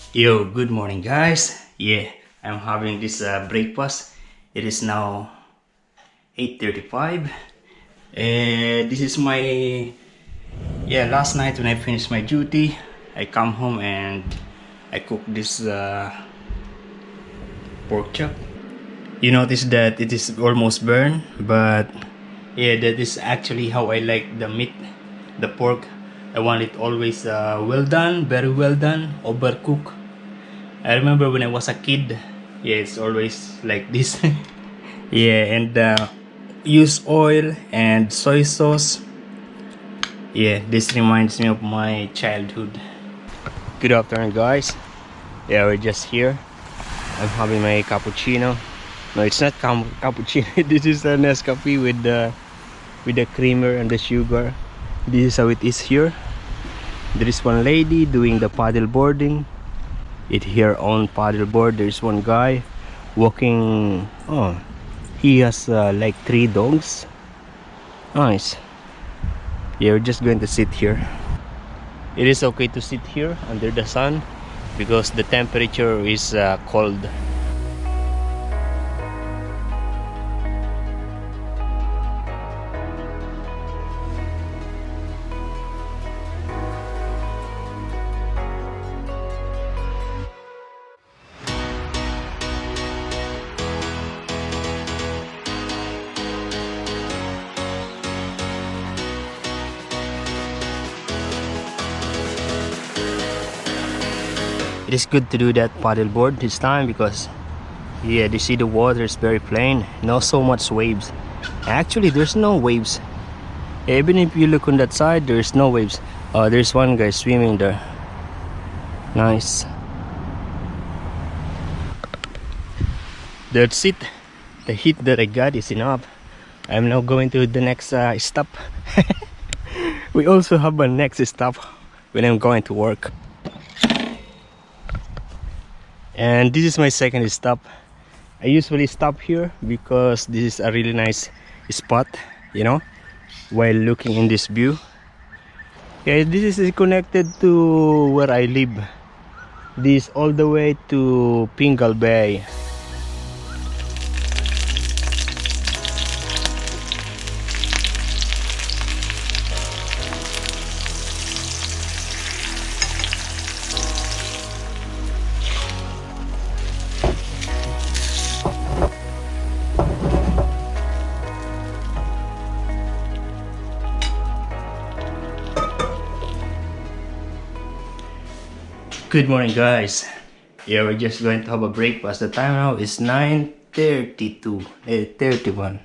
Yo, good morning, guys. Yeah, I'm having this breakfast. It is now 8:35. This is my last night when I finished my duty. I come home and I cook this pork chop. You notice that it is almost burned, but yeah, that is actually how I like the meat, the pork. I want it always well done, very well done, overcooked. I remember when I was a kid, yeah, it's always like this. Yeah, and use oil and soy sauce. Yeah, this reminds me of my childhood. Good afternoon, guys. Yeah, we're just here. I'm having my cappuccino. No, it's not cappuccino. This is a Nescafe with the creamer and the sugar. This is how it is here. There is one lady doing the paddle boarding. It here on paddleboard. There's one guy walking. Oh, he has like 3 dogs. Nice. Yeah, we're just going to sit here. It is okay to sit here under the sun because the temperature is cold. It is good to do that paddleboard this time because yeah, you see the water is very plain, not so much waves. Actually, there's no waves. Even if you look on that side, there's no waves. Oh, there's one guy swimming there. Nice. That's it. The heat that I got is enough. I'm now going to the next stop. We also have a next stop when I'm going to work. And this is my second stop. I usually stop here because this is a really nice spot, you know, while looking in this view. Yeah, this is connected to where I live. This all the way to Pingal Bay. Good morning, guys. Yeah, we're just going to have a breakfast. The time now is 9:32, 31.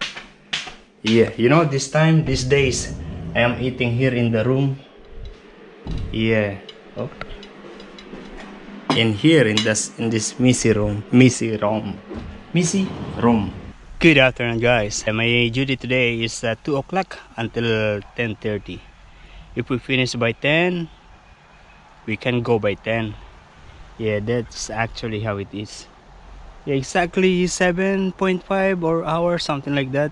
Yeah, you know, this time, these days, I am eating here in the room. Yeah. Oh. In here, in this messy room. Good afternoon, guys. My duty today is 2 o'clock until 10:30. If we finish by 10, we can go by 10. Yeah, that's actually how it is. Yeah, exactly 7.5 or hour, something like that.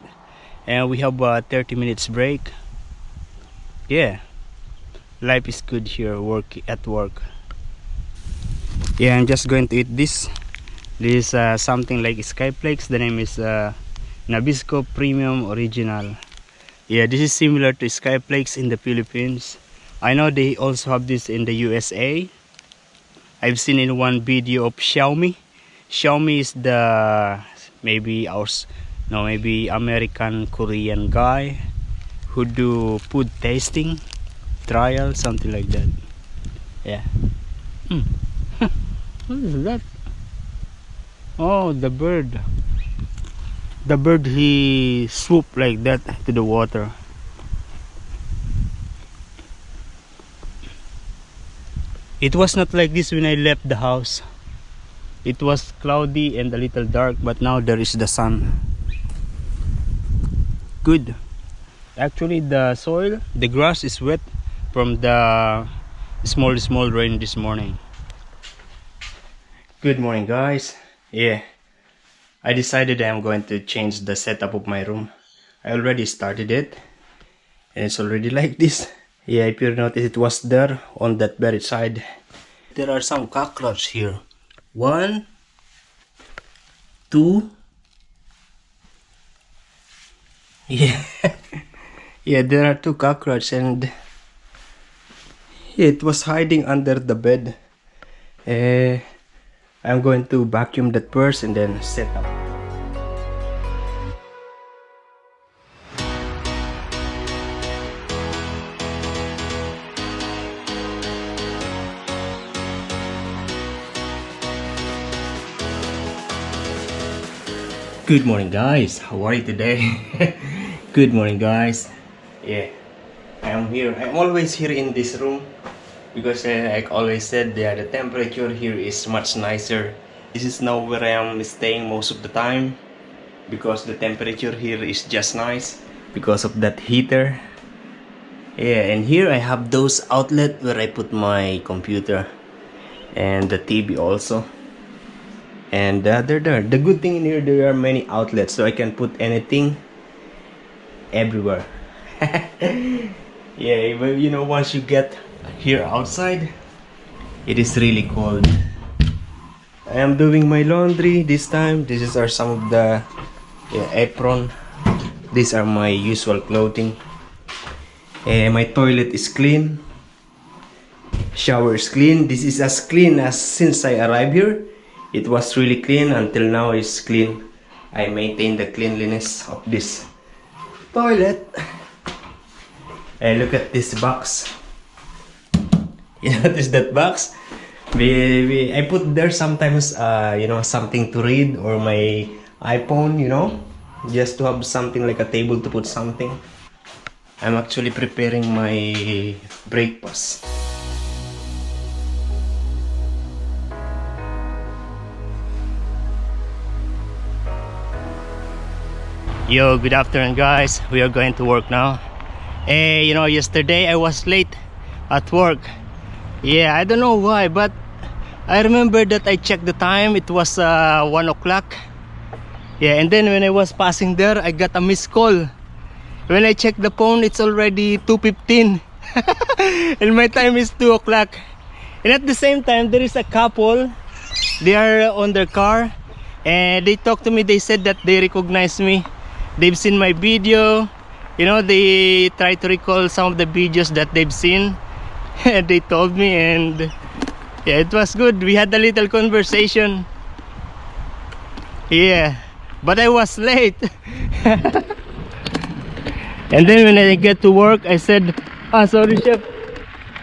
And we have a 30 minutes break. Yeah, life is good here, at work. Yeah, I'm just going to eat this. This is something like Skyflakes. The name is Nabisco Premium Original. Yeah, this is similar to Skyflakes in the Philippines. I know they also have this in the USA. I've seen in one video of Xiaomi. Xiaomi is the maybe American Korean guy who do food tasting trial, something like that. Yeah. What is that? Oh, the bird. The bird, he swooped like that to the water. It was not like this when I left the house. It was cloudy and a little dark, but now there is the sun. Good. Actually, the soil, the grass is wet from the small rain this morning. Good morning, guys. Yeah, I decided I'm going to change the setup of my room. I already started it and it's already like this. Yeah, if you notice, it was there on that very side. There are some cockroaches here. 1, 2. Yeah. Yeah, there are 2 cockroaches, and it was hiding under the bed. I'm going to vacuum that first and then set up. Good morning, guys. How are you today? Good morning, guys. Yeah, I am here. I'm always here in this room because like I always said, the temperature here is much nicer. This is now where I am staying most of the time because the temperature here is just nice because of that heater. Yeah, and here I have those outlets where I put my computer and the TV also. And the good thing in here, there are many outlets, so I can put anything everywhere. Yeah, but you know, once you get here outside, it is really cold. I am doing my laundry this time. Are some of the apron. These are my usual clothing. My toilet is clean. Shower is clean. This is as clean as since I arrived here. It was really clean until now. It's clean. I maintain the cleanliness of this toilet. And look at this box. You notice that box? I put there sometimes, you know, something to read or my iPhone, you know, just to have something like a table to put something. I'm actually preparing my breakfast. Yo, good afternoon, guys. We are going to work now. Hey, you know, yesterday I was late at work. Yeah, I don't know why, but I remember that I checked the time. It was 1 o'clock. Yeah, and then when I was passing there, I got a missed call. When I checked the phone, it's already 2:15. And my time is 2 o'clock. And at the same time, there is a couple. They are on their car. And they talked to me. They said that they recognize me. They've seen my video. You know, they try to recall some of the videos that they've seen. And they told me, and yeah, it was good. We had a little conversation. Yeah, but I was late. And then when I get to work, I said, sorry, chef.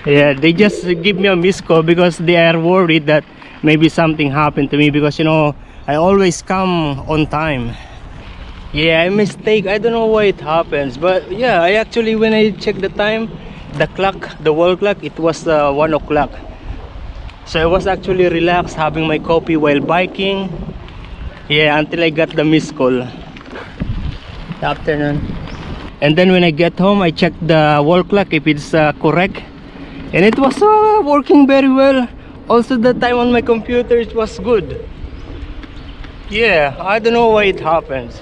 Yeah, they just give me a missed call because they are worried that maybe something happened to me, because you know, I always come on time. Yeah, I mistake. I don't know why it happens, but yeah, I actually, when I check the time, the clock, the wall clock, it was 1 o'clock. So I was actually relaxed, having my coffee while biking. Yeah, until I got the missed call. Good afternoon. And then when I get home, I checked the wall clock if it's correct, and it was working very well. Also, the time on my computer, it was good. Yeah, I don't know why it happens.